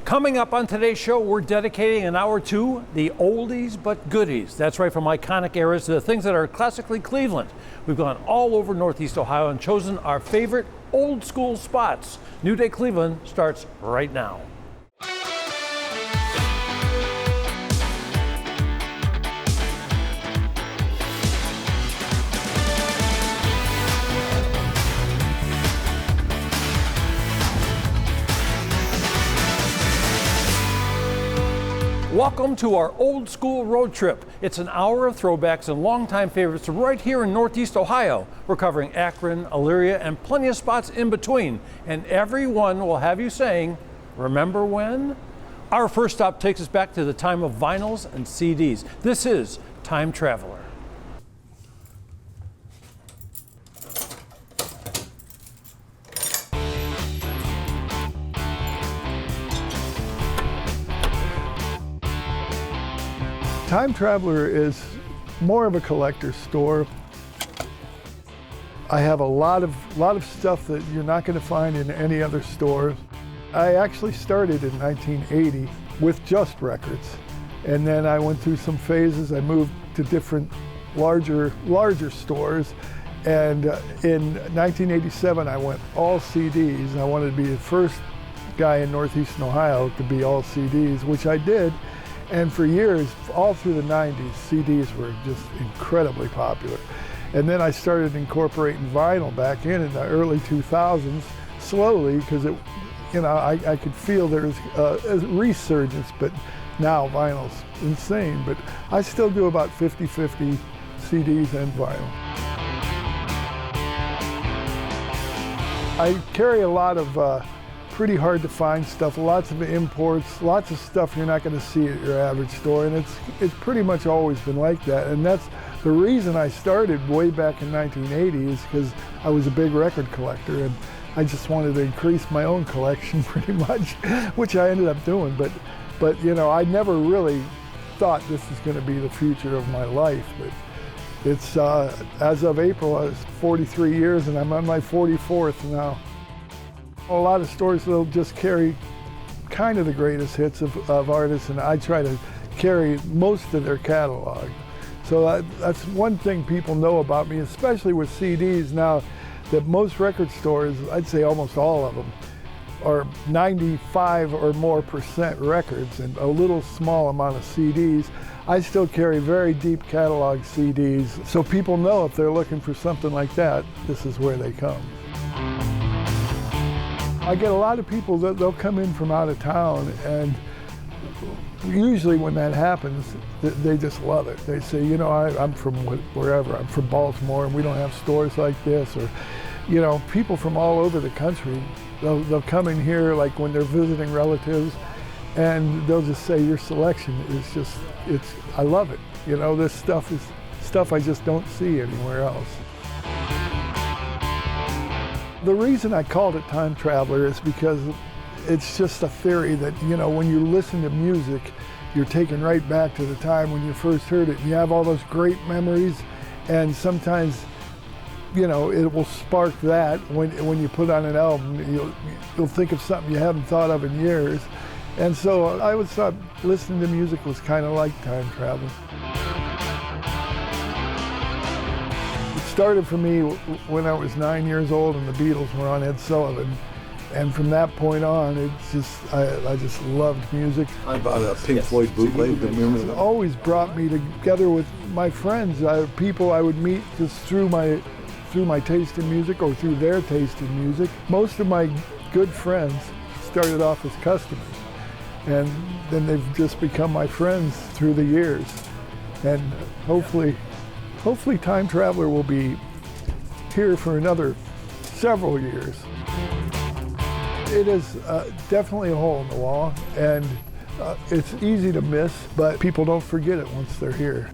Coming up on today's show, we're dedicating an hour to the oldies but goodies. That's right, from iconic eras to the things that are classically Cleveland. We've gone all over Northeast Ohio and chosen our favorite old school spots. New Day Cleveland starts right now. Welcome to our old school road trip. It's an hour of throwbacks and longtime favorites right here in Northeast Ohio. We're covering Akron, Elyria, and plenty of spots in between. And every one will have you saying, remember when? Our first stop takes us back to the time of vinyls and CDs. This is Time Traveler. Time Traveler is more of a collector's store. I have a lot of stuff that you're not going to find in any other store. I actually started in 1980 with just records, and then I went through some phases. I moved to different larger stores, and in 1987 I went all CDs. I wanted to be the first guy in Northeastern Ohio to be all CDs, which I did. And for years, all through the 90s, CDs were just incredibly popular. And then I started incorporating vinyl back in the early 2000s, slowly, because I could feel there was a resurgence, but now vinyl's insane. But I still do about 50-50 CDs and vinyl. I carry a lot of pretty hard to find stuff, lots of imports, lots of stuff you're not going to see at your average store, and it's pretty much always been like that. And that's the reason I started way back in 1980 is because I was a big record collector and I just wanted to increase my own collection pretty much, which I ended up doing. But you know, I never really thought this was going to be the future of my life. But it's as of April, I was 43 years and I'm on my 44th now. A lot of stores will just carry kind of the greatest hits of artists, and I try to carry most of their catalog. So that's one thing people know about me, especially with CDs now, that most record stores, I'd say almost all of them, are 95 or more % records and a little small amount of CDs. I still carry very deep catalog CDs, so people know if they're looking for something like that, this is where they come. I get a lot of people that they'll come in from out of town, and usually when that happens, they just love it. They say, you know, I'm from wherever, I'm from Baltimore and we don't have stores like this, or, you know, people from all over the country, they'll come in here like when they're visiting relatives, and they'll just say your selection is just, I love it. You know, this stuff is stuff I just don't see anywhere else. The reason I called it Time Traveler is because it's just a theory that, you know, when you listen to music, you're taken right back to the time when you first heard it. And you have all those great memories, and sometimes, you know, it will spark that when you put on an album. You'll think of something you haven't thought of in years. And so I always thought listening to music was kind of like time travel. Started for me when I was 9 years old and the Beatles were on Ed Sullivan, and from that point on, it's just I just loved music. I bought a Pink Floyd bootleg. Remember that? It always brought me together with my friends, people I would meet just through my taste in music or through their taste in music. Most of my good friends started off as customers, and then they've just become my friends through the years, and hopefully Time Traveler will be here for another several years. It is definitely a hole in the wall, and it's easy to miss, but people don't forget it once they're here.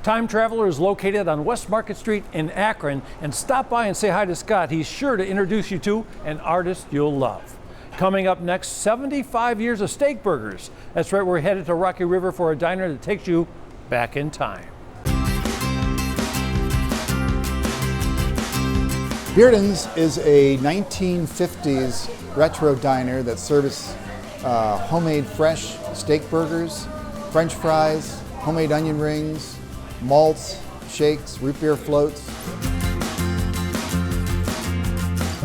Time Traveler is located on West Market Street in Akron, and stop by and say hi to Scott. He's sure to introduce you to an artist you'll love. Coming up next, 75 years of steak burgers. That's right, we're headed to Rocky River for a diner that takes you back in time. Beardens is a 1950s retro diner that serves homemade fresh steak burgers, French fries, homemade onion rings, malts, shakes, root beer floats.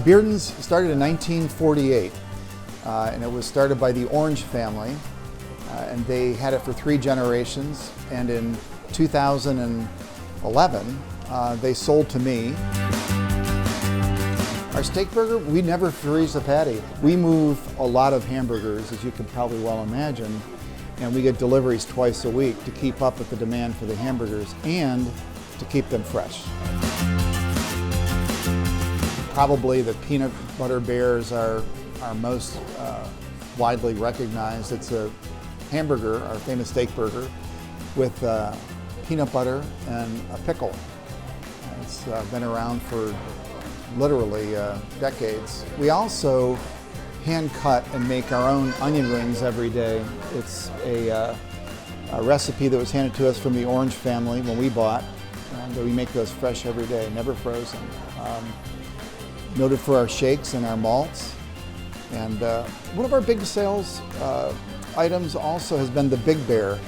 Beardens started in 1948, and it was started by the Orange family, and they had it for 3 generations, and in 2011, they sold to me. Our steak burger, we never freeze the patty. We move a lot of hamburgers, as you can probably well imagine, and we get deliveries twice a week to keep up with the demand for the hamburgers and to keep them fresh. Probably the peanut butter bears are our most widely recognized. It's a hamburger, our famous steak burger, with peanut butter and a pickle. It's been around for literally decades. We also hand cut and make our own onion rings every day. It's a recipe that was handed to us from the Orange family when we bought, and we make those fresh every day, never frozen. Noted for our shakes and our malts. And one of our big sales items also has been the Big Bear,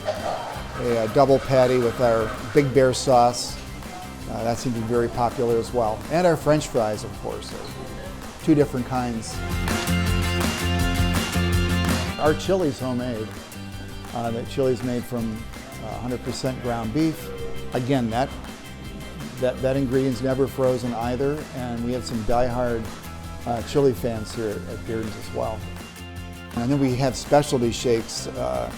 a double patty with our Big Bear sauce. That seems to be very popular as well. And our French fries, of course, 2 different kinds. Our chili's homemade. The chili's made from 100% ground beef. Again, that ingredient's never frozen either, and we have some die-hard chili fans here at Beardens as well. And then we have specialty shakes.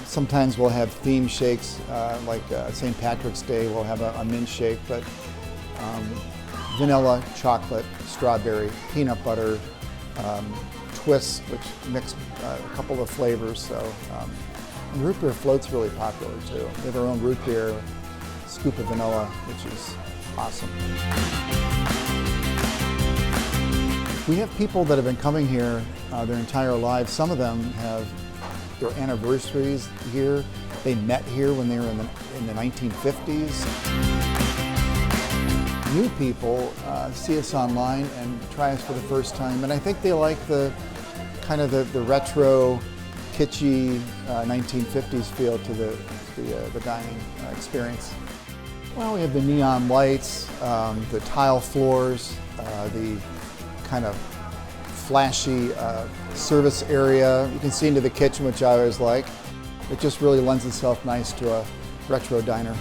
Sometimes we'll have theme shakes, like St. Patrick's Day, we'll have a mint shake, but vanilla, chocolate, strawberry, peanut butter, twists, which mix a couple of flavors. So, and root beer float's really popular too. We have our own root beer, scoop of vanilla, which is awesome. We have people that have been coming here their entire lives. Some of them have their anniversaries here. They met here when they were in the 1950s. New people see us online and try us for the first time, and I think they like the kind of the retro, kitschy 1950s feel to the dining experience. Well, we have the neon lights, the tile floors, the kind of flashy service area. You can see into the kitchen, which I always like. It just really lends itself nice to a retro diner.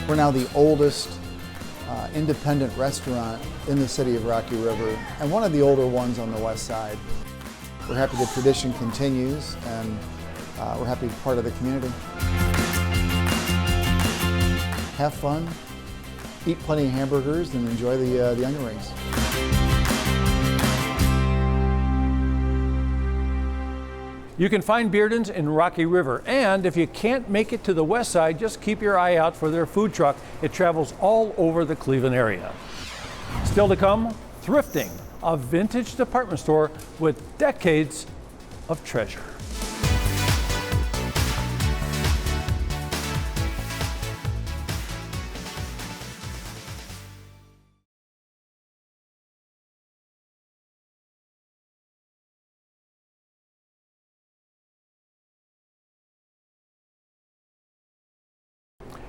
We're now the oldest independent restaurant in the city of Rocky River, and one of the older ones on the west side. We're happy the tradition continues, and we're happy to be part of the community. Have fun, eat plenty of hamburgers, and enjoy the onion rings. You can find Beardens in Rocky River, and if you can't make it to the west side, just keep your eye out for their food truck. It travels all over the Cleveland area. Still to come, Thrifting, a vintage department store with decades of treasure.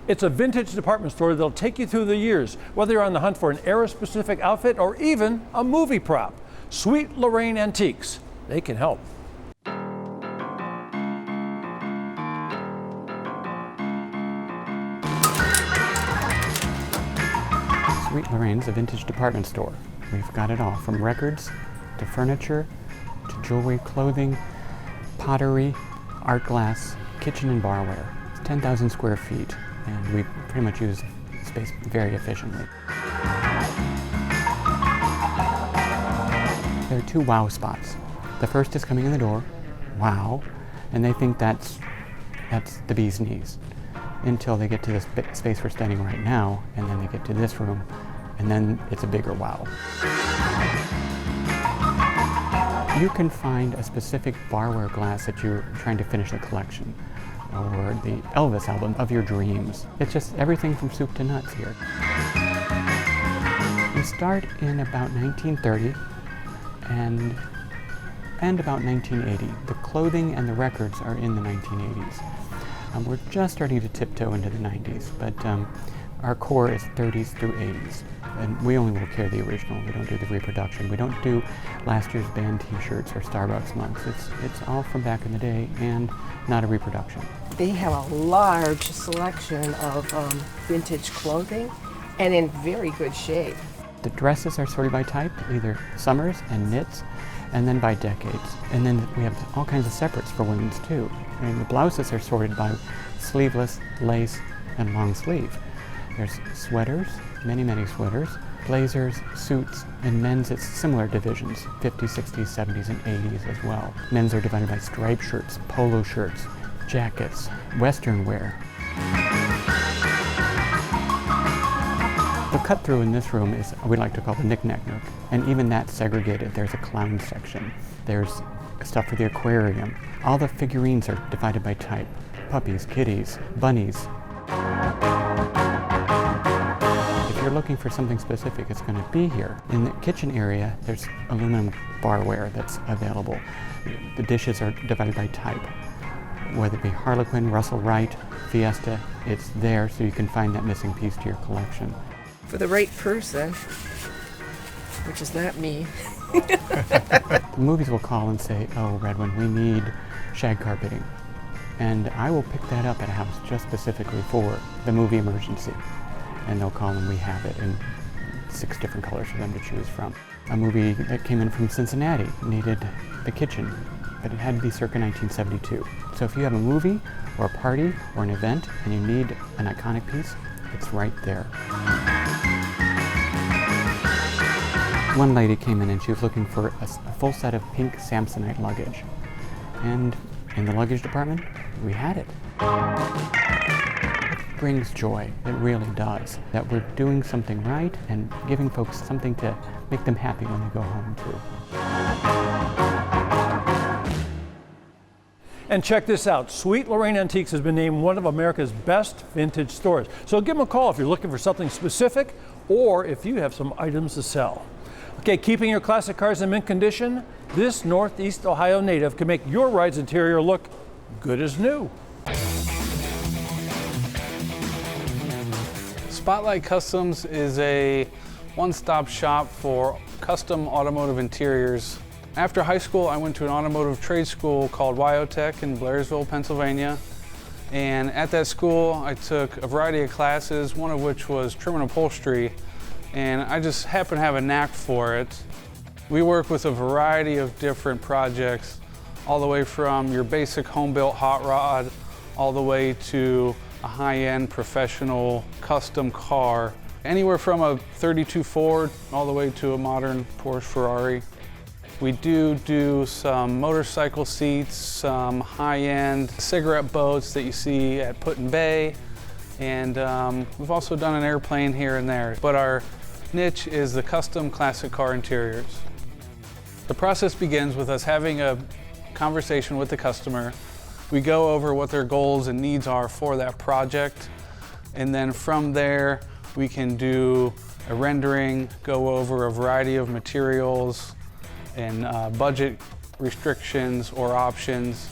It's a vintage department store that'll take you through the years, whether you're on the hunt for an era-specific outfit or even a movie prop. Sweet Lorraine Antiques, they can help. Sweet Lorraine's a vintage department store. We've got it all, from records to furniture to jewelry, clothing, pottery, art glass, kitchen and barware. It's 10,000 square feet, and we pretty much use space very efficiently. There are 2 wow spots. The first is coming in the door, wow, and they think that's the bee's knees, until they get to this space we're standing right now, and then they get to this room, and then it's a bigger wow. You can find a specific barware glass that you're trying to finish the collection, or the Elvis album of your dreams. It's just everything from soup to nuts here. start in about 1930 and about 1980. The clothing and the records are in the 1980s. We're just starting to tiptoe into the 90s, but our core is 30s through 80s. And we only will carry the original. We don't do the reproduction. We don't do last year's band t-shirts or Starbucks mugs. It's all from back in the day and not a reproduction. They have a large selection of vintage clothing and in very good shape. The dresses are sorted by type, either summers and knits, and then by decades. And then we have all kinds of separates for women's too. I mean, the blouses are sorted by sleeveless, lace, and long sleeve. There's sweaters, many sweaters, blazers, suits, and men's it's similar divisions, 50s, 60s, 70s, and 80s as well. Men's are divided by striped shirts, polo shirts, jackets, western wear. The cut through in this room is we like to call the knick-knack nook, and even that's segregated. There's a clown section. There's stuff for the aquarium. All the figurines are divided by type. Puppies, kitties, bunnies. If you're looking for something specific, it's going to be here. In the kitchen area, there's aluminum barware that's available. The dishes are divided by type. Whether it be Harlequin, Russell Wright, Fiesta, it's there so you can find that missing piece to your collection. For the right person, which is not me. The movies will call and say, oh, Redwin, we need shag carpeting. And I will pick that up at a house just specifically for the movie emergency. And they'll call and we have it in 6 different colors for them to choose from. A movie that came in from Cincinnati needed the kitchen, but it had to be circa 1972. So if you have a movie or a party or an event and you need an iconic piece, it's right there. One lady came in and she was looking for a full set of pink Samsonite luggage. And in the luggage department, we had it. It brings joy, it really does, that we're doing something right and giving folks something to make them happy when they go home too. And check this out, Sweet Lorraine Antiques has been named one of America's best vintage stores. So give them a call if you're looking for something specific or if you have some items to sell. Okay, keeping your classic cars in mint condition, this Northeast Ohio native can make your ride's interior look good as new. Spotlight Customs is a one-stop shop for custom automotive interiors. After high school, I went to an automotive trade school called Wyotech in Blairsville, Pennsylvania. And at that school, I took a variety of classes, one of which was trim and upholstery. And I just happen to have a knack for it. We work with a variety of different projects, all the way from your basic home-built hot rod, all the way to a high-end professional custom car, anywhere from a 32 Ford all the way to a modern Porsche Ferrari. We do some motorcycle seats, some high-end cigarette boats that you see at Put-in Bay, and we've also done an airplane here and there. But our niche is the custom classic car interiors. The process begins with us having a conversation with the customer. We go over what their goals and needs are for that project, and then from there we can do a rendering, go over a variety of materials and budget restrictions or options,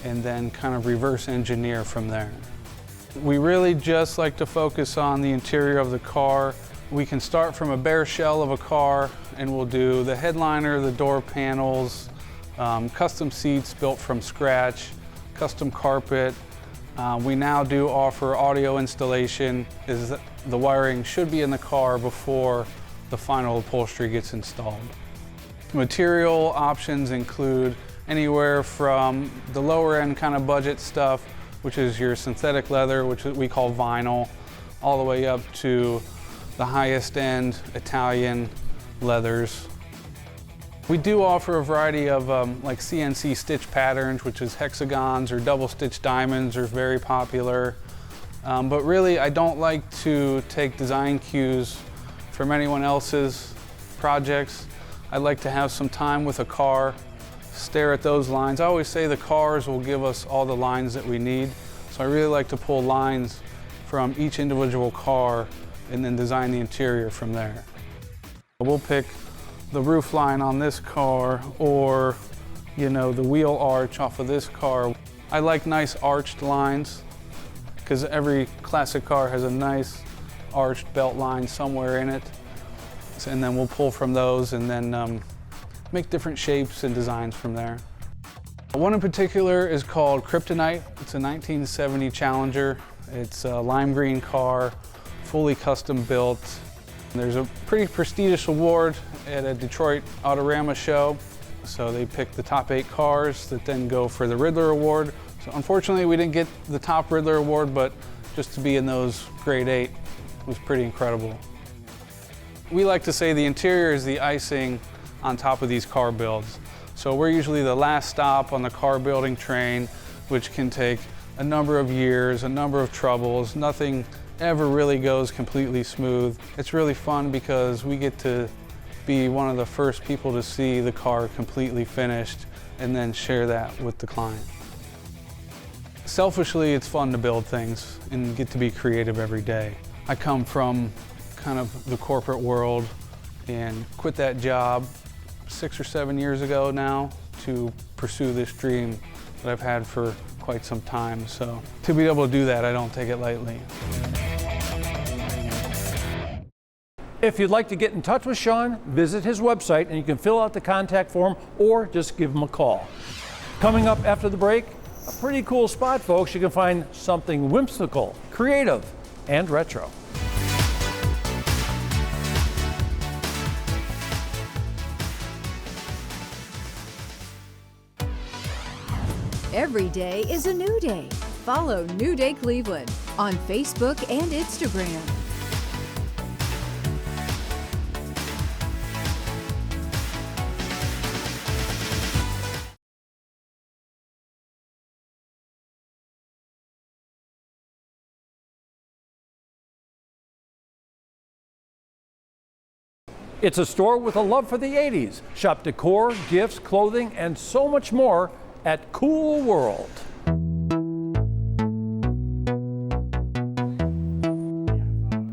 and then kind of reverse engineer from there. We really just like to focus on the interior of the car. We can start from a bare shell of a car and we'll do the headliner, the door panels, custom seats built from scratch, custom carpet. We now do offer audio installation, as the wiring should be in the car before the final upholstery gets installed. Material options include anywhere from the lower end kind of budget stuff, which is your synthetic leather, which we call vinyl, all the way up to the highest end Italian leathers. We do offer a variety of like CNC stitch patterns, which is hexagons or double stitch diamonds are very popular. But really, I don't like to take design cues from anyone else's projects. I like to have some time with a car, stare at those lines. I always say the cars will give us all the lines that we need. So I really like to pull lines from each individual car and then design the interior from there. We'll pick the roof line on this car, or the wheel arch off of this car. I like nice arched lines because every classic car has a nice arched belt line somewhere in it. And then we'll pull from those and then make different shapes and designs from there. One in particular is called Kryptonite. It's a 1970 Challenger. It's a lime green car, fully custom built. There's a pretty prestigious award at a Detroit Autorama show. So they pick the top 8 cars that then go for the Riddler Award. So unfortunately we didn't get the top Riddler Award, but just to be in those grade 8 was pretty incredible. We like to say the interior is the icing on top of these car builds. So we're usually the last stop on the car building train, which can take a number of years, a number of troubles. Nothing ever really goes completely smooth. It's really fun because we get to be one of the first people to see the car completely finished and then share that with the client. Selfishly, it's fun to build things and get to be creative every day. I come from kind of the corporate world and quit that job 6 or 7 years ago now to pursue this dream that I've had for quite some time. So to be able to do that, I don't take it lightly. If you'd like to get in touch with Sean, visit his website and you can fill out the contact form or just give him a call. Coming up after the break, a pretty cool spot, folks. You can find something whimsical, creative, and retro. Every day is a new day. Follow New Day Cleveland on Facebook and Instagram. It's a store with a love for the 80s. Shop decor, gifts, clothing, and so much more at Cool World.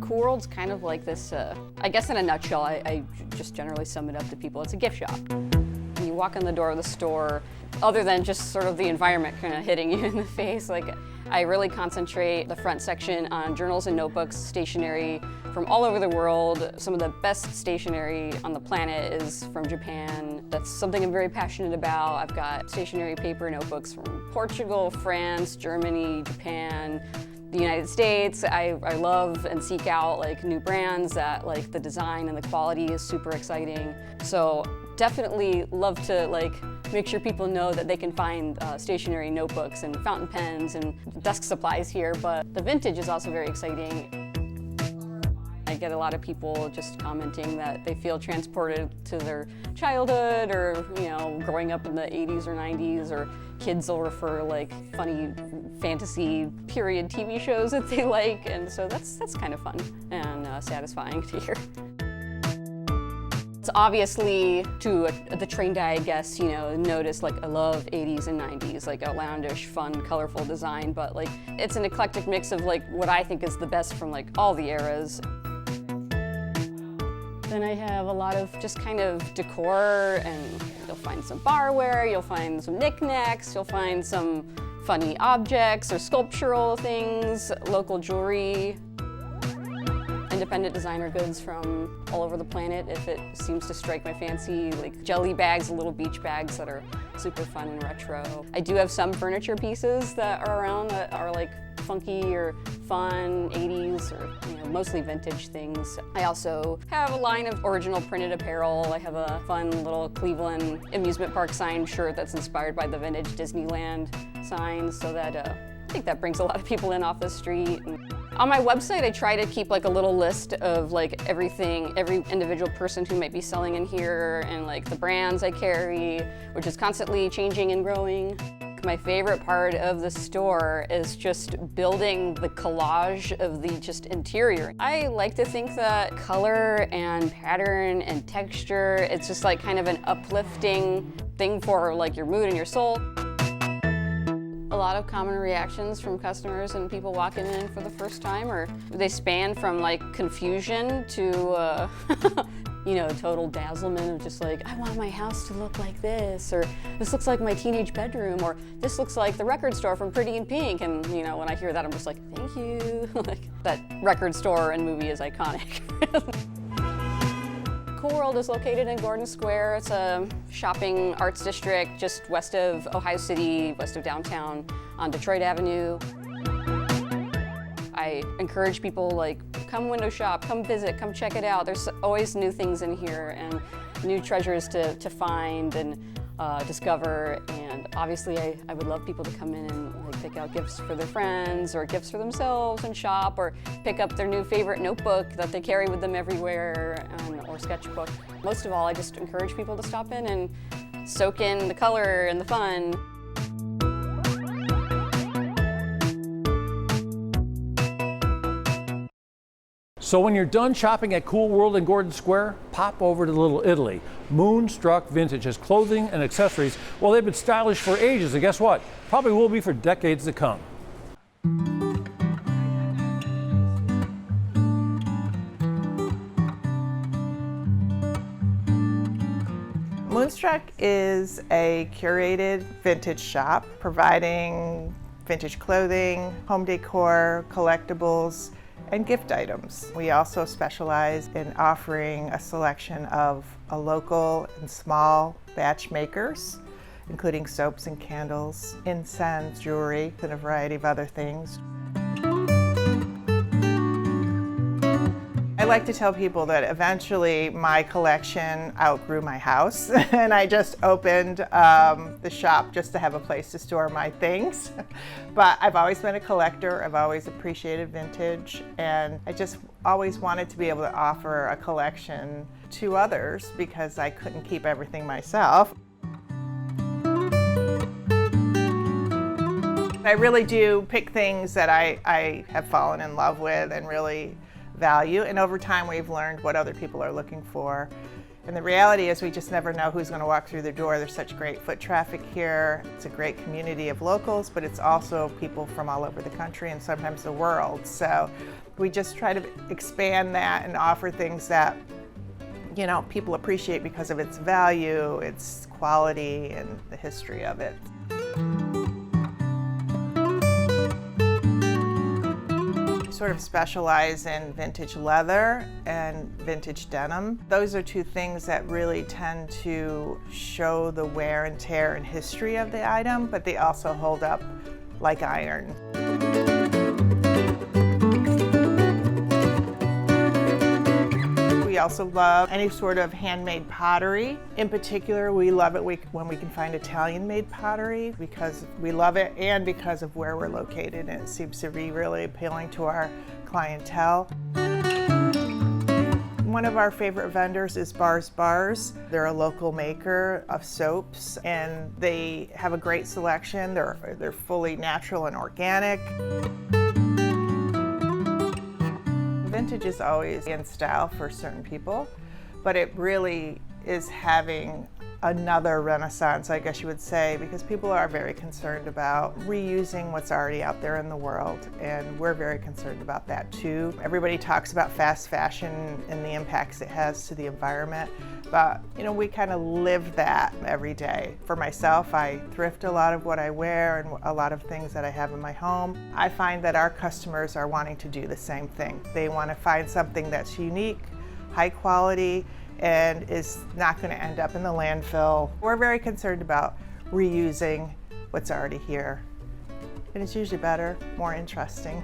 Cool World's kind of like this, I guess in a nutshell, I just generally sum it up to people. It's a gift shop. When you walk in the door of the store, other than just sort of the environment kind of hitting you in the face, like I really concentrate the front section on journals and notebooks, stationery from all over the world. Some of the best stationery on the planet is from Japan. That's something I'm very passionate about. I've got stationery paper notebooks from Portugal, France, Germany, Japan, the United States. I love and seek out like new brands that like the design and the quality is super exciting. So definitely love to like make sure people know that they can find stationery notebooks and fountain pens and desk supplies here, but the vintage is also very exciting. I get a lot of people just commenting that they feel transported to their childhood or, growing up in the 80s or 90s, or kids will refer like funny fantasy period TV shows that they like, and so that's kind of fun and satisfying to hear. It's obviously, to the trained eye, I guess, notice like I love 80s and 90s, like outlandish, fun, colorful design, but like it's an eclectic mix of like what I think is the best from like all the eras. Then I have a lot of just kind of decor, and you'll find some barware, you'll find some knickknacks, you'll find some funny objects or sculptural things, local jewelry, independent designer goods from all over the planet if it seems to strike my fancy, like jelly bags, little beach bags that are super fun and retro. I do have some furniture pieces that are around that are like funky or fun, 80s or mostly vintage things. I also have a line of original printed apparel. I have a fun little Cleveland amusement park sign shirt that's inspired by the vintage Disneyland signs, so that I think that brings a lot of people in off the street. And on my website, I try to keep like a little list of like everything, every individual person who might be selling in here, and like the brands I carry, which is constantly changing and growing. My favorite part of the store is just building the collage of the just interior. I like to think that color and pattern and texture, it's just like kind of an uplifting thing for like your mood and your soul. A lot of common reactions from customers and people walking in for the first time, or they span from like confusion to you know, total dazzlement of just like, I want my house to look like this, or this looks like my teenage bedroom, or this looks like the record store from Pretty in Pink. And you know, when I hear that, I'm just like, thank you. Like, that record store and movie is iconic. Cool World is located in Gordon Square. It's a shopping arts district just west of Ohio City, west of downtown on Detroit Avenue. I encourage people, like, come window shop, come visit, come check it out. There's always new things in here and new treasures to find and discover. And obviously I would love people to come in and like pick out gifts for their friends or gifts for themselves and shop, or pick up their new favorite notebook that they carry with them everywhere, or sketchbook. Most of all, I just encourage people to stop in and soak in the color and the fun. So when you're done shopping at Cool World in Gordon Square, pop over to Little Italy. Moonstruck Vintage has clothing and accessories. Well, they've been stylish for ages, and guess what? Probably will be for decades to come. Moonstruck is a curated vintage shop providing vintage clothing, home decor, collectibles, and gift items. We also specialize in offering a selection of local and small batch makers, including soaps and candles, incense, jewelry, and a variety of other things. I like to tell people that eventually my collection outgrew my house and I just opened the shop just to have a place to store my things. But I've always been a collector, I've always appreciated vintage, and I just always wanted to be able to offer a collection to others because I couldn't keep everything myself. I really do pick things that I have fallen in love with and really value, and over time we've learned what other people are looking for. And the reality is we just never know who's going to walk through the door. There's such great foot traffic here. It's a great community of locals, but it's also people from all over the country and sometimes the world. So we just try to expand that and offer things that, you know, people appreciate because of its value, its quality, and the history of it. Sort of specialize in vintage leather and vintage denim. Those are two things that really tend to show the wear and tear and history of the item, but they also hold up like iron. We also love any sort of handmade pottery. In particular, we love it when we can find Italian-made pottery because we love it and because of where we're located, and it seems to be really appealing to our clientele. One of our favorite vendors is Bars. They're a local maker of soaps, and they have a great selection. They're fully natural and organic. Vintage is always in style for certain people, but it really is having another renaissance, I guess you would say, because people are very concerned about reusing what's already out there in the world, and we're very concerned about that too. Everybody talks about fast fashion and the impacts it has to the environment, but you know, we kind of live that every day. For myself, I thrift a lot of what I wear and a lot of things that I have in my home. I find that our customers are wanting to do the same thing. They want to find something that's unique, high quality, and is not going to end up in the landfill. We're very concerned about reusing what's already here. And it's usually better, more interesting.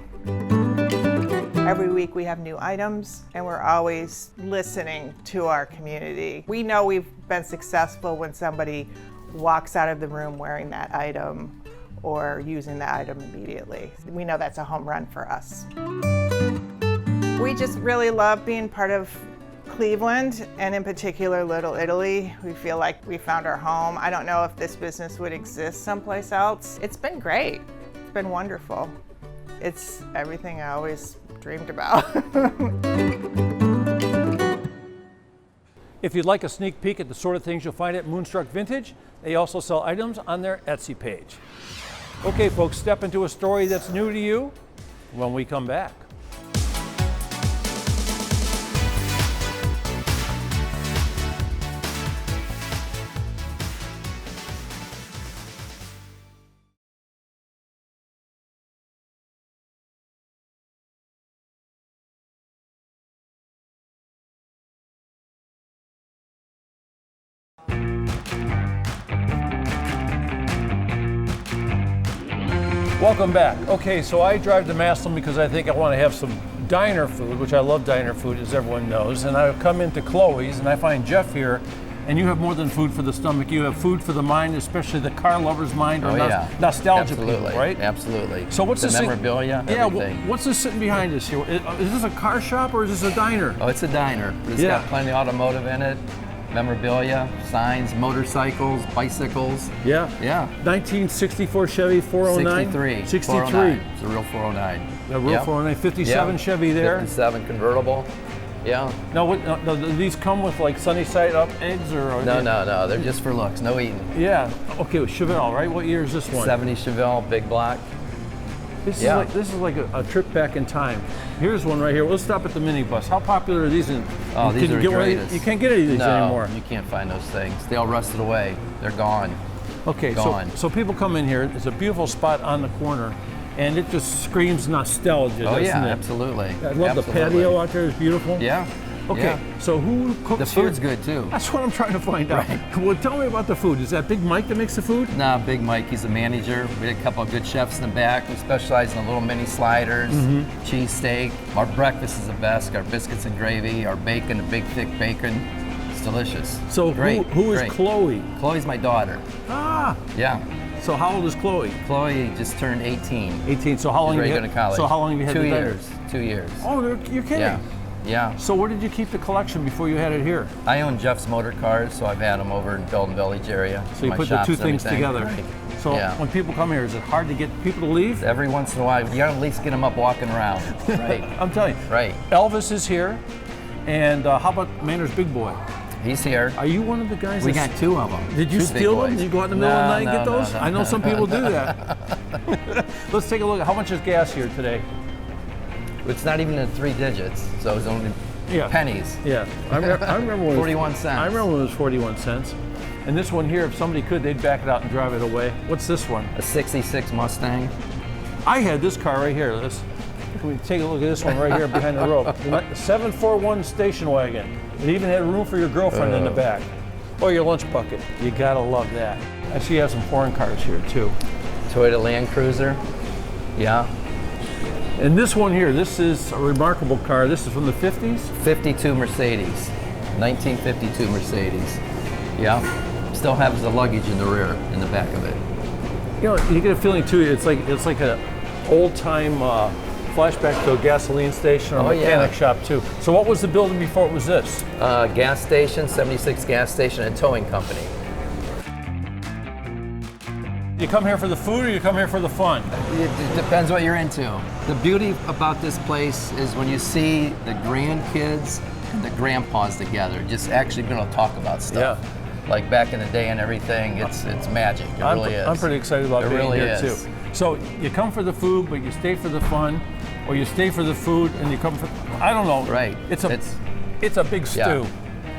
Every week we have new items, and we're always listening to our community. We know we've been successful when somebody walks out of the room wearing that item or using that item immediately. We know that's a home run for us. We just really love being part of Cleveland, and in particular Little Italy. We feel like we found our home. I don't know if this business would exist someplace else. It's been great. It's been wonderful. It's everything I always dreamed about. If you'd like a sneak peek at the sort of things you'll find at Moonstruck Vintage, they also sell items on their Etsy page. Okay folks, step into a story that's new to you when we come back. Welcome back. Okay, so I drive to Massillon because I think I want to have some diner food, which I love diner food, as everyone knows. And I come into Chloe's and I find Jeff here, and you have more than food for the stomach. You have food for the mind, especially the car lover's mind or nostalgia people, right? Absolutely. So what's the this memorabilia? Yeah. What's this sitting behind us here? Is this a car shop or is this a diner? Oh, it's a diner. It's got plenty of automotive in it. Memorabilia, signs, motorcycles, bicycles. Yeah. 1964 Chevy 409. 63. 409. It's a real 409. A real 409. 57 Chevy there. 57 convertible. Yeah. Now, do these come with like sunny side up eggs or? No. They're just for looks. No eating. Yeah. Okay, with Chevelle, right? What year is this one? 70 Chevelle, big block. This is like a trip back in time. Here's one right here. Let's stop at the minibus. How popular are these? Oh, these are the greatest. You can't get any of these anymore. You can't find those things. They all rusted away. They're gone. Okay, gone. So people come in here. It's a beautiful spot on the corner, and it just screams nostalgia. Oh yeah, it? absolutely. I love the patio out there. It's beautiful. Yeah. Okay, so who cooks The food's good too. That's what I'm trying to find out. Right. Well, tell me about the food. Is that Big Mike that makes the food? Nah, Big Mike, he's a manager. We had a couple of good chefs in the back. We specialize in the little mini sliders, cheese steak. Our breakfast is the best. Our biscuits and gravy, our bacon, the big thick bacon. It's delicious. So who is Chloe? Chloe's my daughter. Ah. Yeah. So how old is Chloe? Chloe just turned 18. 18. So how long have you going to college? So how long have you had 2 the years. 2 years. Oh, you're kidding. Yeah. So where did you keep the collection before you had it here? I own Jeff's Motor Cars, so I've had them over in Belden Village area. So you put the two things together. Right. So when people come here, is it hard to get people to leave? Every once in a while, you gotta at least get them up walking around. Right. I'm telling you. Right. Elvis is here, and how about Manor's Big Boy? He's here. Are you one of the guys? We got 2 of them. Did you steal them? Did you go out in the middle of the night and get those? No. I know some people do that. Let's take a look at how much is gas here today. It's not even in 3 digits, so it's only pennies. Yeah, I remember when 41 cents. I remember when it was 41 cents. And this one here, if somebody could, they'd back it out and drive it away. What's this one? A 66 Mustang. I had this car right here. Can we take a look at this one right here behind the rope? The 741 station wagon. It even had room for your girlfriend in the back. Or your lunch bucket. You gotta love that. I see you have some foreign cars here too. Toyota Land Cruiser. Yeah. And this one here, this is a remarkable car. This is from the 50s? 52 Mercedes. 1952 Mercedes. Yeah. Still has the luggage in the rear, in the back of it. You know, you get a feeling too, it's like an old-time flashback to a gasoline station or mechanic shop too. So what was the building before it was this? Gas station, 76 gas station, and towing company. You come here for the food or you come here for the fun? It depends what you're into. The beauty about this place is when you see the grandkids and the grandpas together, just actually being able to talk about stuff. Yeah. Like back in the day and everything, it's magic. It really is. I'm pretty excited about being really here too. So you come for the food, but you stay for the fun, or you stay for the food and you come for, I don't know. Right. It's a big stew. Yeah.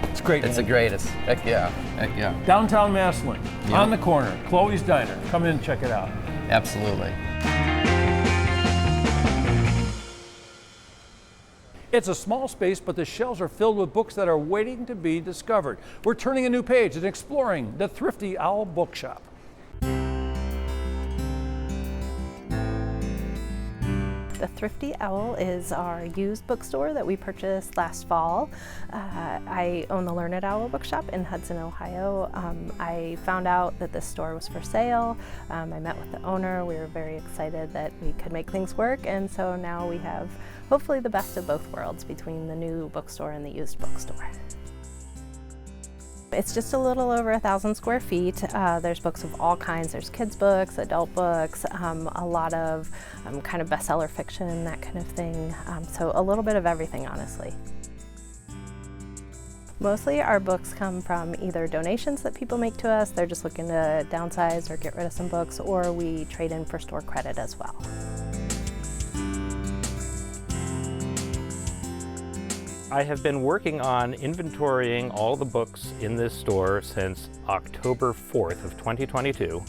It's great. It's the greatest. Heck yeah. Heck yeah. Downtown Massillon, on the corner, Chloe's Diner. Come in and check it out. Absolutely. It's a small space, but the shelves are filled with books that are waiting to be discovered. We're turning a new page and exploring the Thrifty Owl Bookshop. The Thrifty Owl is our used bookstore that we purchased last fall. I own the Learned Owl Bookshop in Hudson, Ohio. I found out that this store was for sale. I met with the owner. We were very excited that we could make things work, and so now we have hopefully the best of both worlds between the new bookstore and the used bookstore. It's just a little over 1,000 square feet. There's books of all kinds. There's kids books, adult books, a lot of kind of bestseller fiction, that kind of thing. So a little bit of everything, honestly. Mostly our books come from either donations that people make to us, they're just looking to downsize or get rid of some books, or we trade in for store credit as well. I have been working on inventorying all the books in this store since October 4th of 2022.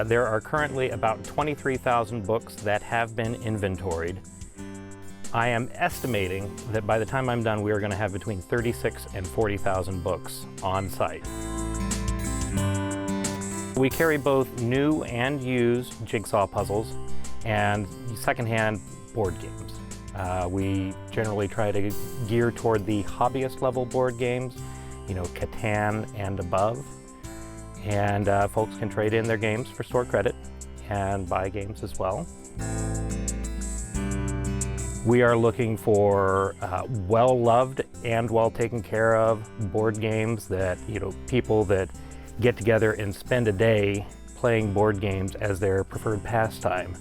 There are currently about 23,000 books that have been inventoried. I am estimating that by the time I'm done, we are going to have between 36 and 40,000 books on site. We carry both new and used jigsaw puzzles and secondhand board games. We generally try to gear toward the hobbyist level board games, you know, Catan and above. And folks can trade in their games for store credit and buy games as well. We are looking for well-loved and well taken care of board games that, you know, people that get together and spend a day playing board games as their preferred pastime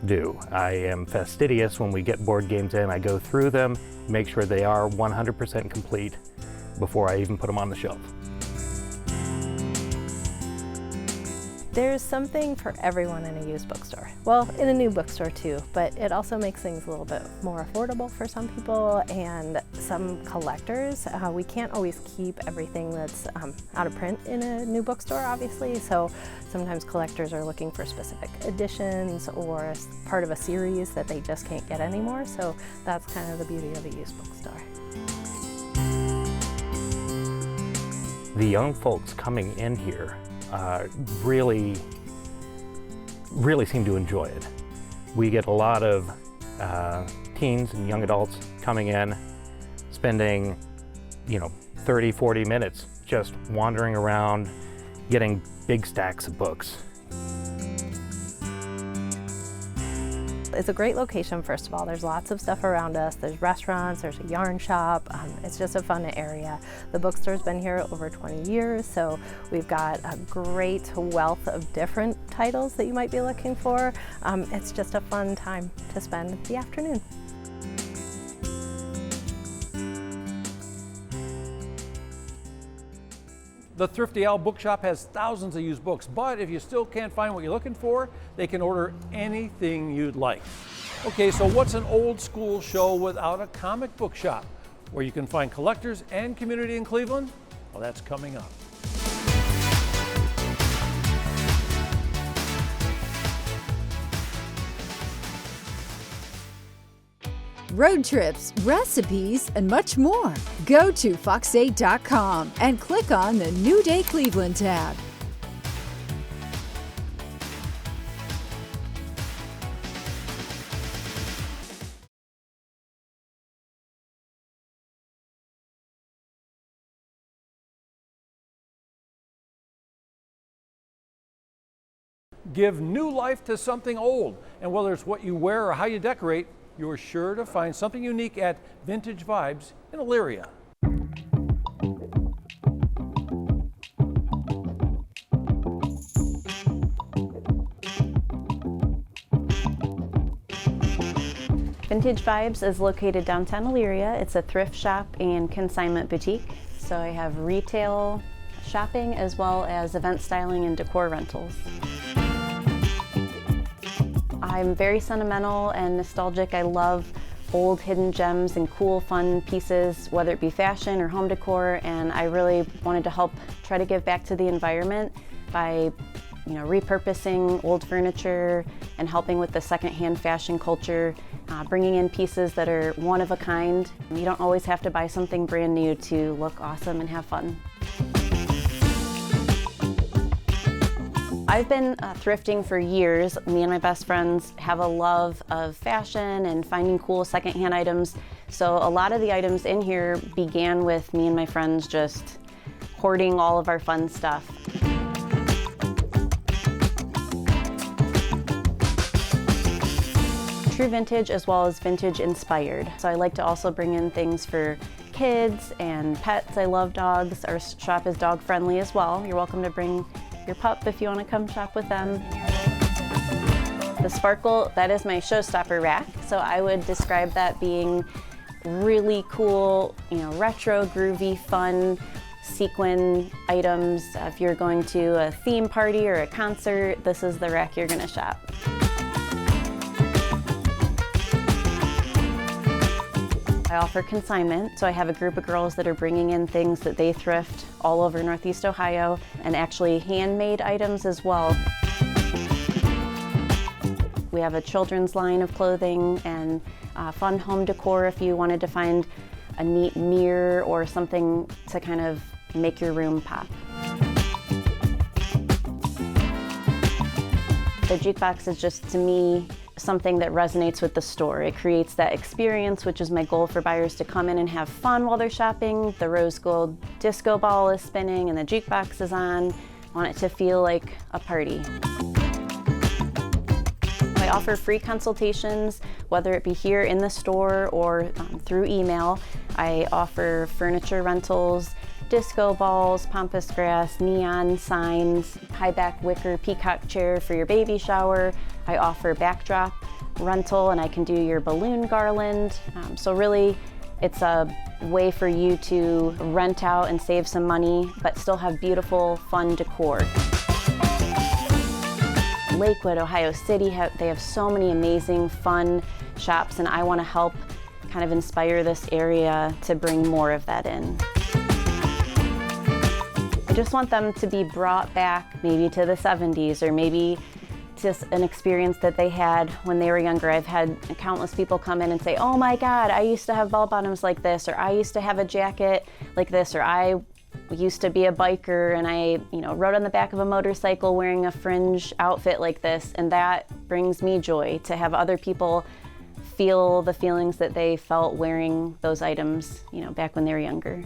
do. I am fastidious when we get board games in. I go through them, make sure they are 100% complete before I even put them on the shelf. There's something for everyone in a used bookstore. Well, in a new bookstore too, but it also makes things a little bit more affordable for some people and some collectors. We can't always keep everything that's out of print in a new bookstore, obviously, so sometimes collectors are looking for specific editions or part of a series that they just can't get anymore, so that's kind of the beauty of a used bookstore. The young folks coming in here really seem to enjoy it. We get a lot of teens and young adults coming in, spending, you know, 30, 40 minutes just wandering around, getting big stacks of books. It's a great location, first of all. There's lots of stuff around us. There's restaurants, there's a yarn shop. It's just a fun area. The bookstore's been here over 20 years, so we've got a great wealth of different titles that you might be looking for. It's just a fun time to spend the afternoon. The Thrifty Owl Bookshop has thousands of used books, but if you still can't find what you're looking for, they can order anything you'd like. Okay, so what's an old school show without a comic book shop? Where you can find collectors and community in Cleveland? Well, that's coming up. Road trips, recipes, and much more. Go to fox8.com and click on the New Day Cleveland tab. Give new life to something old, and whether it's what you wear or how you decorate, you're sure to find something unique at Vintage Vibes in Elyria. Vintage Vibes is located downtown Elyria. It's a thrift shop and consignment boutique. So I have retail shopping as well as event styling and decor rentals. I'm very sentimental and nostalgic. I love old hidden gems and cool, fun pieces, whether it be fashion or home decor, and I really wanted to help try to give back to the environment by, you know, repurposing old furniture and helping with the secondhand fashion culture, bringing in pieces that are one of a kind. You don't always have to buy something brand new to look awesome and have fun. I've been thrifting for years. Me and my best friends have a love of fashion and finding cool secondhand items. So a lot of the items in here began with me and my friends just hoarding all of our fun stuff. True vintage as well as vintage inspired. So I like to also bring in things for kids and pets. I love dogs. Our shop is dog friendly as well. You're welcome to bring your pup if you want to come shop with them. The Sparkle, that is my showstopper rack. So I would describe that being really cool, you know, retro, groovy, fun, sequin items. If you're going to a theme party or a concert, this is the rack you're going to shop. I offer consignment, so I have a group of girls that are bringing in things that they thrift all over Northeast Ohio, and actually handmade items as well. We have a children's line of clothing and fun home decor if you wanted to find a neat mirror or something to kind of make your room pop. The jukebox is just, to me, something that resonates with the store. It creates that experience, which is my goal for buyers to come in and have fun while they're shopping. The rose gold disco ball is spinning and the jukebox is on. I want it to feel like a party. I offer free consultations, whether it be here in the store or through email. I offer furniture rentals, disco balls, pampas grass, neon signs, high back wicker peacock chair for your baby shower. I offer backdrop rental, and I can do your balloon garland. So really, it's a way for you to rent out and save some money, but still have beautiful, fun decor. Lakewood, Ohio City, they have so many amazing, fun shops, and I want to help kind of inspire this area to bring more of that in. I just want them to be brought back maybe to the 70s, or maybe just an experience that they had when they were younger. I've had countless people come in and say, oh my God, I used to have bell bottoms like this, or I used to have a jacket like this, or I used to be a biker and I rode on the back of a motorcycle wearing a fringe outfit like this, and that brings me joy to have other people feel the feelings that they felt wearing those items, back when they were younger.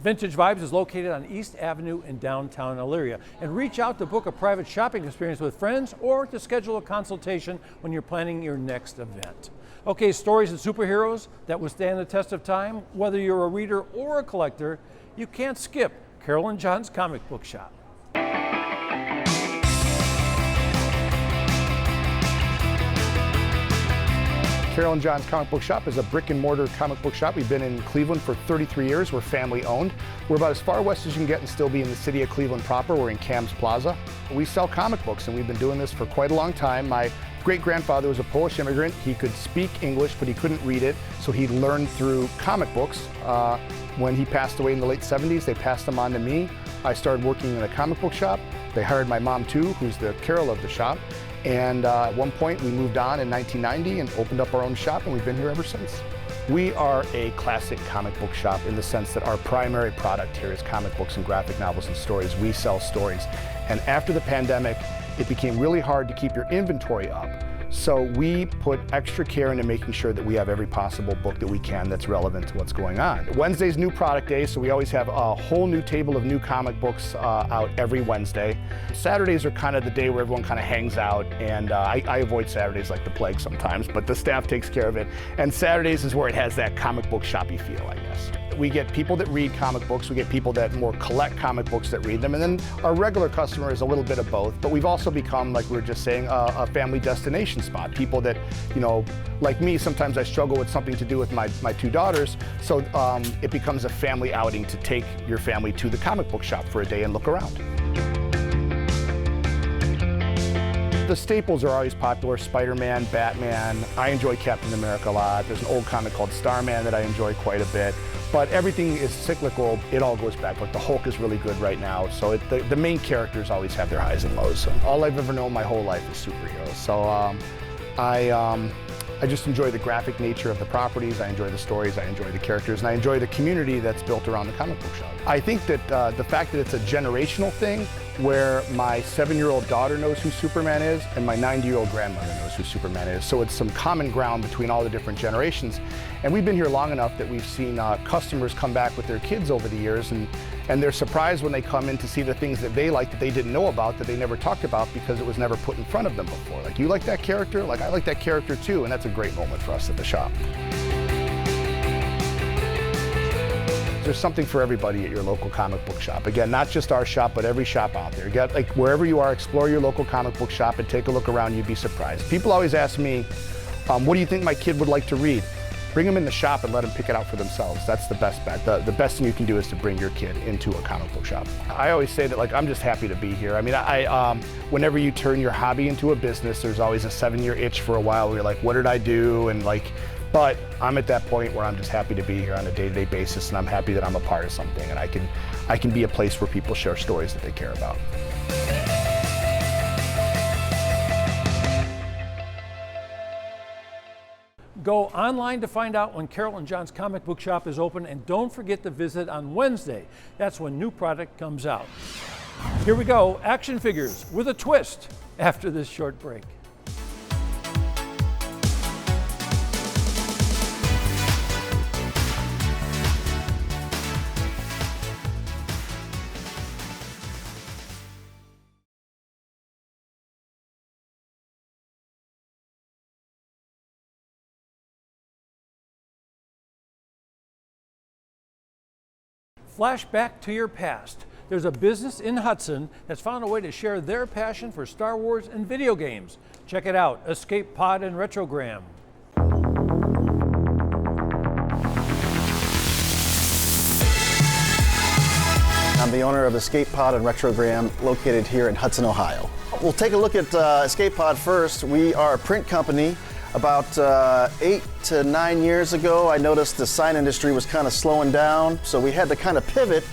Vintage Vibes is located on East Avenue in downtown Elyria. And reach out to book a private shopping experience with friends or to schedule a consultation when you're planning your next event. Okay, stories and superheroes that withstand the test of time. Whether you're a reader or a collector, you can't skip Carolyn Johns' Comic Book Shop. Carolyn Johns Comic Book Shop is a brick and mortar comic book shop. We've been in Cleveland for 33 years. We're family owned. We're about as far west as you can get and still be in the city of Cleveland proper. We're in Cam's Plaza. We sell comic books, and we've been doing this for quite a long time. My great-grandfather was a Polish immigrant. He could speak English, but he couldn't read it, so he learned through comic books. When he passed away in the late 70s, they passed him on to me. I started working in a comic book shop. They hired my mom too, who's the Carol of the shop. And at one point we moved on in 1990 and opened up our own shop, and we've been here ever since. We are a classic comic book shop in the sense that our primary product here is comic books and graphic novels and stories. We sell stories. And after the pandemic, it became really hard to keep your inventory up. So we put extra care into making sure that we have every possible book that we can that's relevant to what's going on. Wednesday's new product day, so we always have a whole new table of new comic books out every Wednesday. Saturdays are kind of the day where everyone kind of hangs out, and I avoid Saturdays like the plague sometimes, but the staff takes care of it. And Saturdays is where it has that comic book shoppy feel, I guess. We get people that read comic books, we get people that more collect comic books that read them, and then our regular customer is a little bit of both, but we've also become, like we were just saying, a family destination spot. People that, like me, sometimes I struggle with something to do with my two daughters, so it becomes a family outing to take your family to the comic book shop for a day and look around. The staples are always popular: Spider-Man, Batman. I enjoy Captain America a lot. There's an old comic called Starman that I enjoy quite a bit. But everything is cyclical. It all goes back. Like the Hulk is really good right now. So the main characters always have their highs and lows. So all I've ever known my whole life is superheroes. So I just enjoy the graphic nature of the properties. I enjoy the stories. I enjoy the characters. And I enjoy the community that's built around the comic book shop. I think that the fact that it's a generational thing, where my 7-year-old daughter knows who Superman is and my 90-year-old grandmother knows who Superman is. So it's some common ground between all the different generations. And we've been here long enough that we've seen customers come back with their kids over the years, and they're surprised when they come in to see the things that they like that they didn't know about, that they never talked about because it was never put in front of them before. Like, you like that character? Like, I like that character too, and that's a great moment for us at the shop. There's something for everybody at your local comic book shop. Again, not just our shop, but every shop out there. Get, like, wherever you are, explore your local comic book shop and take a look around. You'd be surprised. People always ask me, what do you think my kid would like to read? Bring them in the shop and let them pick it out for themselves. That's the best bet. The best thing you can do is to bring your kid into a comic book shop. I always say that, like, I'm just happy to be here. I mean, whenever you turn your hobby into a business, there's always a 7-year itch for a while where you're like, what did I do? And like, but I'm at that point where I'm just happy to be here on a day-to-day basis, and I'm happy that I'm a part of something, and I can be a place where people share stories that they care about. Go online to find out when Carolyn Johns Comic Book Shop is open, and don't forget to visit on Wednesday. That's when new product comes out. Here we go, action figures with a twist after this short break. Flash back to your past. There's a business in Hudson that's found a way to share their passion for Star Wars and video games. Check it out, Escape Pod and Retrogram. I'm the owner of Escape Pod and Retrogram, located here in Hudson, Ohio. We'll take a look at Escape Pod first. We are a print company. About 8 to 9 years ago, I noticed the sign industry was kind of slowing down, so we had to kind of pivot.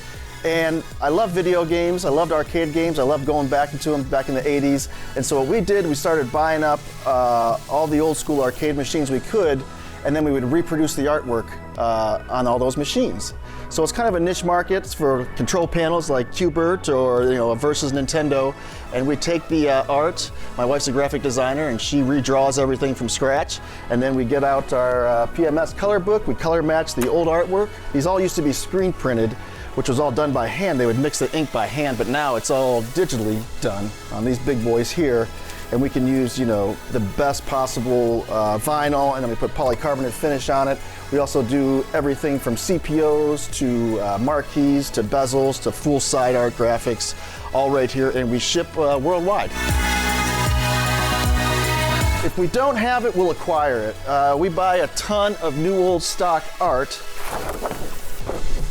And I love video games, I loved arcade games, I loved going back into them back in the 80s. And so what we did, we started buying up all the old school arcade machines we could, and then we would reproduce the artwork on all those machines. So it's kind of a niche market for control panels like Qbert or versus Nintendo, and we take the art. My wife's a graphic designer, and she redraws everything from scratch. And then we get out our PMS color book. We color match the old artwork. These all used to be screen printed, which was all done by hand. They would mix the ink by hand, but now it's all digitally done on these big boys here. And we can use, the best possible vinyl, and then we put polycarbonate finish on it. We also do everything from CPOs to marquees to bezels to full side art graphics, all right here, and we ship worldwide. If we don't have it, we'll acquire it. We buy a ton of new old stock art.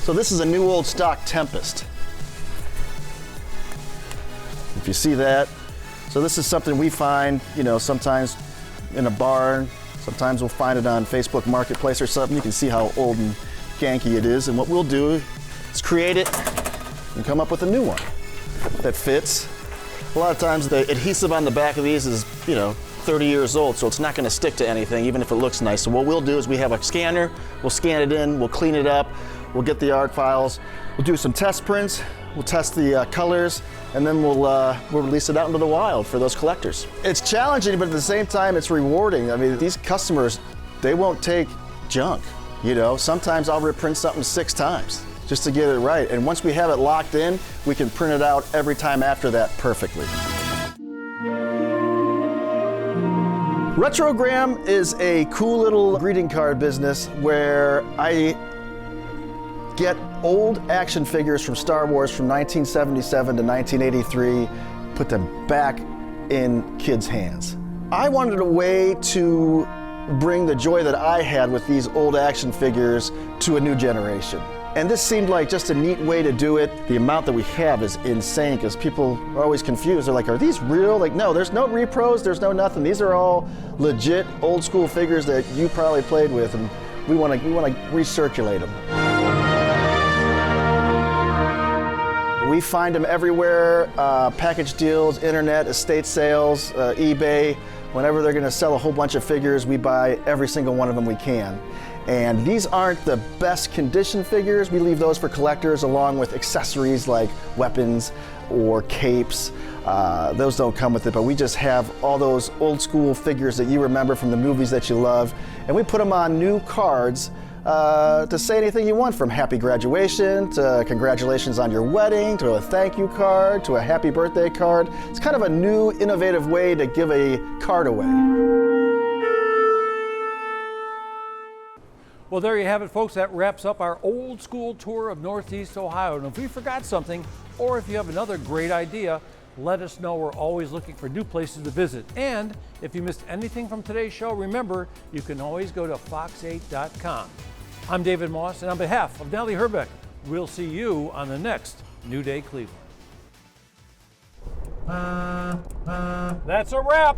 So this is a new old stock Tempest. If you see that. So this is something we find, sometimes in a barn, sometimes we'll find it on Facebook Marketplace or something. You can see how old and ganky it is. And what we'll do is create it and come up with a new one that fits. A lot of times the adhesive on the back of these is, 30 years old, so it's not going to stick to anything, even if it looks nice. So what we'll do is we have a scanner, we'll scan it in, we'll clean it up, we'll get the art files, we'll do some test prints, we'll test the colors, and then we'll release it out into the wild for those collectors. It's challenging, but at the same time, it's rewarding. I mean, these customers, they won't take junk, Sometimes I'll reprint something 6 times just to get it right. And once we have it locked in, we can print it out every time after that perfectly. Retrogram is a cool little greeting card business where I get old action figures from Star Wars from 1977 to 1983, put them back in kids' hands. I wanted a way to bring the joy that I had with these old action figures to a new generation. And this seemed like just a neat way to do it. The amount that we have is insane because people are always confused. They're like, are these real? Like, no, there's no repros, there's no nothing. These are all legit old school figures that you probably played with, and we want to recirculate them. We find them everywhere, package deals, internet, estate sales, eBay. Whenever they're going to sell a whole bunch of figures, we buy every single one of them we can. And these aren't the best condition figures. We leave those for collectors along with accessories like weapons or capes. Those don't come with it, but we just have all those old school figures that you remember from the movies that you love. And we put them on new cards to say anything you want, from happy graduation to congratulations on your wedding to a thank you card to a happy birthday card. It's kind of a new, innovative way to give a card away. Well, there you have it, folks. That wraps up our old school tour of Northeast Ohio. And if we forgot something, or if you have another great idea, let us know. We're always looking for new places to visit. And if you missed anything from today's show, remember, you can always go to fox8.com. I'm David Moss, and on behalf of Nellie Herbeck, we'll see you on the next New Day Cleveland. That's a wrap.